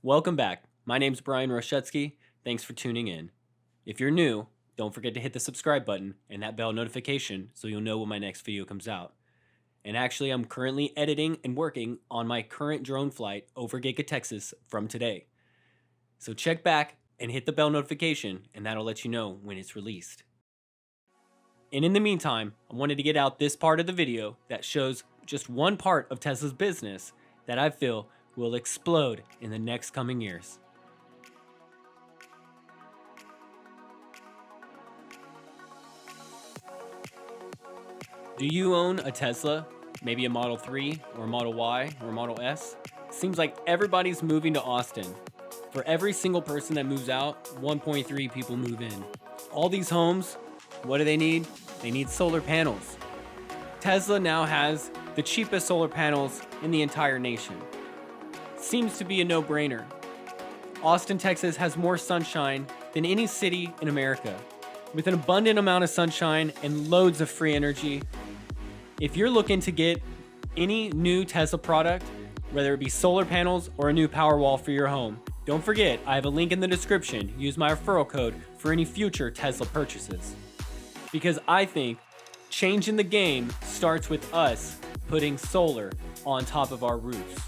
Welcome back. My name's Brian Roschetzky. Thanks for tuning in. If you're new, don't forget to hit the subscribe button and that bell notification so you'll know when my next video comes out. And actually, I'm currently editing and working on my current drone flight over GigaTexas from today. So check back and hit the bell notification and that'll let you know when it's released. And in the meantime, I wanted to get out this part of the video that shows just one part of Tesla's business that I feel will explode in the next coming years. Do you own a Tesla? Maybe a Model 3 or a Model Y or a Model S? Seems like everybody's moving to Austin. For every single person that moves out, 1.3 people move in. All these homes, what do they need? They need solar panels. Tesla now has the cheapest solar panels in the entire nation. Seems to be a no-brainer. Austin, Texas has more sunshine than any city in America. With an abundant amount of sunshine and loads of free energy, if you're looking to get any new Tesla product, whether it be solar panels or a new Powerwall for your home, don't forget, I have a link in the description. Use my referral code for any future Tesla purchases. Because I think changing the game starts with us putting solar on top of our roofs.